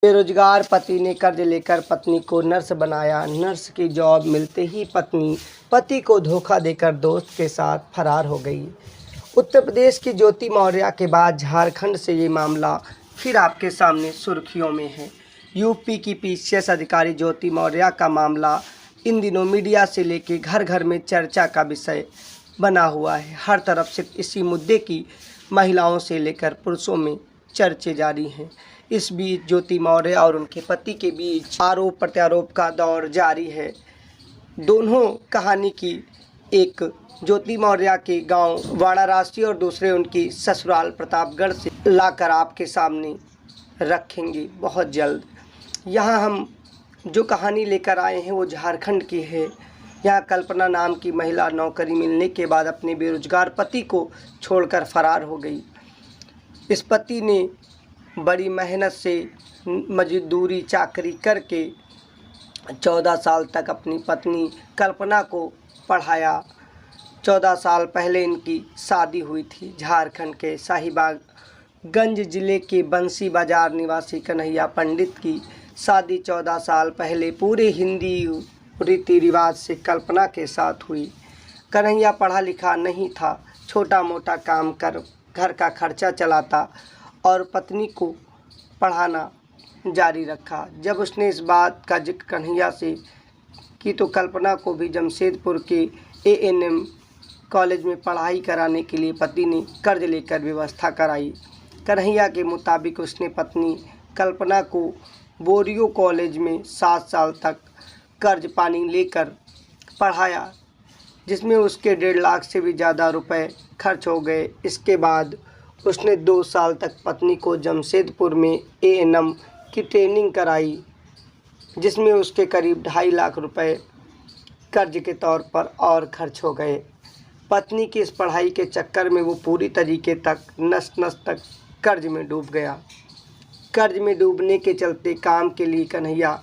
बेरोजगार पति ने कर्ज लेकर पत्नी को नर्स बनाया। नर्स की जॉब मिलते ही पत्नी पति को धोखा देकर दोस्त के साथ फरार हो गई। उत्तर प्रदेश की ज्योति मौर्य के बाद झारखंड से ये मामला फिर आपके सामने सुर्खियों में है। यूपी की पीसीएस अधिकारी ज्योति मौर्य का मामला इन दिनों मीडिया से लेकर घर घर में चर्चा का विषय बना हुआ है। हर तरफ से इसी मुद्दे की महिलाओं से लेकर पुरुषों में चर्चे जारी हैं। इस बीच ज्योति मौर्य और उनके पति के बीच आरोप प्रत्यारोप का दौर जारी है। दोनों कहानी की एक ज्योति मौर्य के गांव वाराणसी और दूसरे उनकी ससुराल प्रतापगढ़ से लाकर आपके सामने रखेंगे बहुत जल्द। यहाँ हम जो कहानी लेकर आए हैं वो झारखंड की है। यहाँ कल्पना नाम की महिला नौकरी मिलने के बाद अपने बेरोजगार पति को छोड़कर फरार हो गई। इस पति ने बड़ी मेहनत से मजदूरी चाकरी करके 14 साल तक अपनी पत्नी कल्पना को पढ़ाया। 14 साल पहले इनकी शादी हुई थी। झारखंड के साहिबगंज जिले के बंसी बाजार निवासी कन्हैया पंडित की शादी 14 साल पहले पूरे हिंदी रीति रिवाज से कल्पना के साथ हुई। कन्हैया पढ़ा लिखा नहीं था, छोटा मोटा काम कर घर का खर्चा चलाता और पत्नी को पढ़ाना जारी रखा। जब उसने इस बात का जिक्र कन्हैया से की तो कल्पना को भी जमशेदपुर के एएनएम कॉलेज में पढ़ाई कराने के लिए पति ने कर्ज लेकर व्यवस्था कराई। कन्हैया के मुताबिक उसने पत्नी कल्पना को बोरियो कॉलेज में 7 साल तक कर्ज पानी लेकर पढ़ाया, जिसमें उसके 1.5 लाख से भी ज़्यादा रुपए खर्च हो गए। इसके बाद उसने 2 साल तक पत्नी को जमशेदपुर में एएनएम की ट्रेनिंग कराई, जिसमें उसके करीब 2.5 लाख रुपए कर्ज के तौर पर और खर्च हो गए। पत्नी की इस पढ़ाई के चक्कर में वो पूरी तरीके तक नस नस तक कर्ज में डूब गया। कर्ज में डूबने के चलते काम के लिए कन्हैया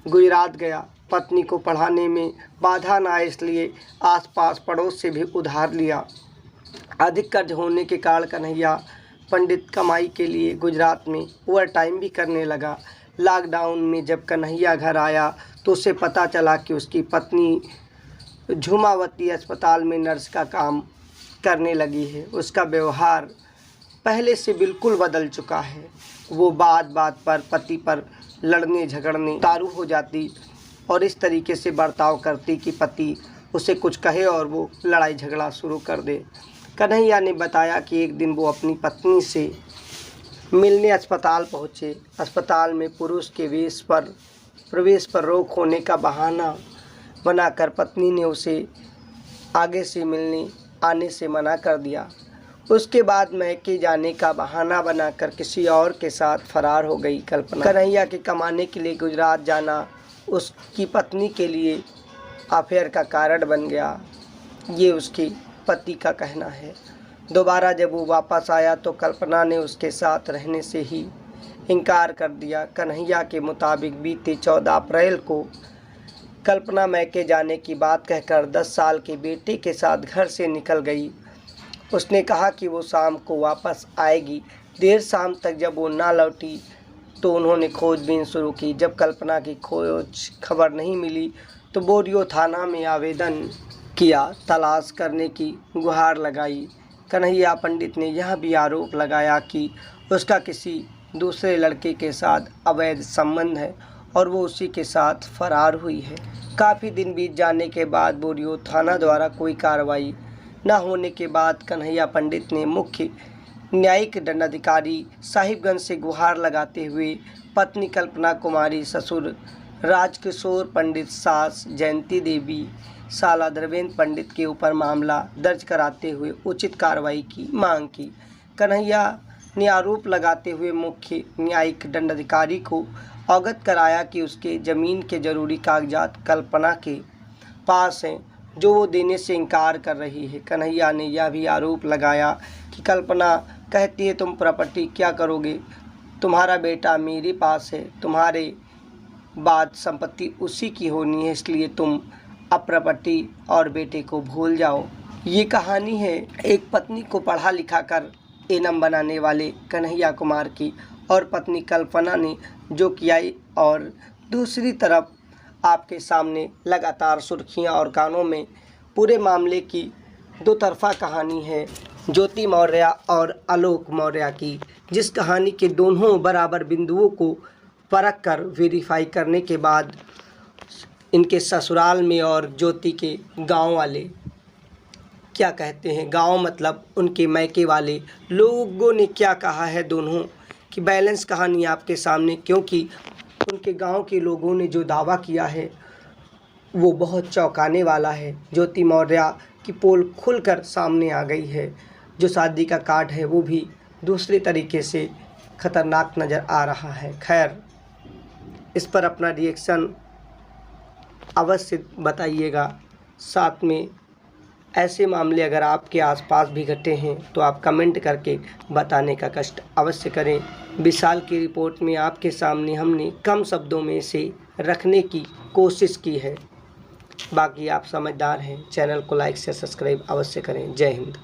गुजरात गया। पत्नी को पढ़ाने में बाधा न आए इसलिए आसपास पड़ोस से भी उधार लिया। अधिक कर्ज होने के कारण कन्हैया पंडित कमाई के लिए गुजरात में ओवर टाइम भी करने लगा। लॉकडाउन में जब कन्हैया घर आया तो उसे पता चला कि उसकी पत्नी झुमावती अस्पताल में नर्स का काम करने लगी है। उसका व्यवहार पहले से बिल्कुल बदल चुका है। वो बात बात पर पति पर लड़ने झगड़ने तारू हो जाती और इस तरीके से बर्ताव करती कि पति उसे कुछ कहे और वो लड़ाई झगड़ा शुरू कर दे। कन्हैया ने बताया कि एक दिन वो अपनी पत्नी से मिलने अस्पताल पहुँचे। अस्पताल में पुरुष के प्रवेश पर रोक होने का बहाना बनाकर पत्नी ने उसे आगे से मिलने आने से मना कर दिया। उसके बाद मैके जाने का बहाना बनाकर किसी और के साथ फरार हो गई कल्पना। कन्हैया के कमाने के लिए गुजरात जाना उसकी पत्नी के लिए अफेयर का कारण बन गया, ये उसके पति का कहना है। दोबारा जब वो वापस आया तो कल्पना ने उसके साथ रहने से ही इनकार कर दिया। कन्हैया के मुताबिक बीते 14 अप्रैल को कल्पना मैके जाने की बात कहकर 10 साल के बेटे के साथ घर से निकल गई। उसने कहा कि वो शाम को वापस आएगी। देर शाम तक जब वो ना लौटी तो उन्होंने खोजबीन शुरू की। जब कल्पना की खोज खबर नहीं मिली तो बोरियो थाना में आवेदन किया, तलाश करने की गुहार लगाई। कन्हैया पंडित ने यह भी आरोप लगाया कि उसका किसी दूसरे लड़के के साथ अवैध संबंध है और वो उसी के साथ फरार हुई है। काफ़ी दिन बीत जाने के बाद बोरियो थाना द्वारा कोई कार्रवाई न होने के बाद कन्हैया पंडित ने मुख्य न्यायिक दंडाधिकारी साहिबगंज से गुहार लगाते हुए पत्नी कल्पना कुमारी, ससुर राजकिशोर पंडित, सास जयंती देवी, साला देवेंद्र पंडित के ऊपर मामला दर्ज कराते हुए उचित कार्रवाई की मांग की। कन्हैया ने आरोप लगाते हुए मुख्य न्यायिक दंडाधिकारी को अवगत कराया कि उसके ज़मीन के जरूरी कागजात कल्पना के पास हैं, जो वो देने से इनकार कर रही है। कन्हैया ने यह भी आरोप लगाया कि कल्पना कहती है, तुम प्रॉपर्टी क्या करोगे, तुम्हारा बेटा मेरे पास है, तुम्हारे बाद संपत्ति उसी की होनी है, इसलिए तुम अब प्रॉपर्टी और बेटे को भूल जाओ। ये कहानी है एक पत्नी को पढ़ा लिखा कर एनम बनाने वाले कन्हैया कुमार की और पत्नी कल्पना ने जो किया, और दूसरी तरफ आपके सामने लगातार सुर्खियां और कानों में पूरे मामले की दो तरफा कहानी है ज्योति मौर्य और आलोक मौर्य की, जिस कहानी के दोनों बराबर बिंदुओं को परख कर वेरीफाई करने के बाद इनके ससुराल में और ज्योति के गांव वाले क्या कहते हैं, गांव मतलब उनके मैके वाले लोगों ने क्या कहा है, दोनों की बैलेंस कहानी आपके सामने, क्योंकि उनके गांव के लोगों ने जो दावा किया है वो बहुत चौंकाने वाला है। ज्योति मौर्य की पोल खुलकर सामने आ गई है। जो शादी का कार्ड है वो भी दूसरे तरीके से ख़तरनाक नज़र आ रहा है। खैर, इस पर अपना रिएक्शन अवश्य बताइएगा। साथ में ऐसे मामले अगर आपके आसपास भी घटे हैं तो आप कमेंट करके बताने का कष्ट अवश्य करें। विशाल की रिपोर्ट में आपके सामने हमने कम शब्दों में इसे रखने की कोशिश की है। बाकी आप समझदार हैं। चैनल को लाइक से सब्सक्राइब अवश्य करें। जय हिंद।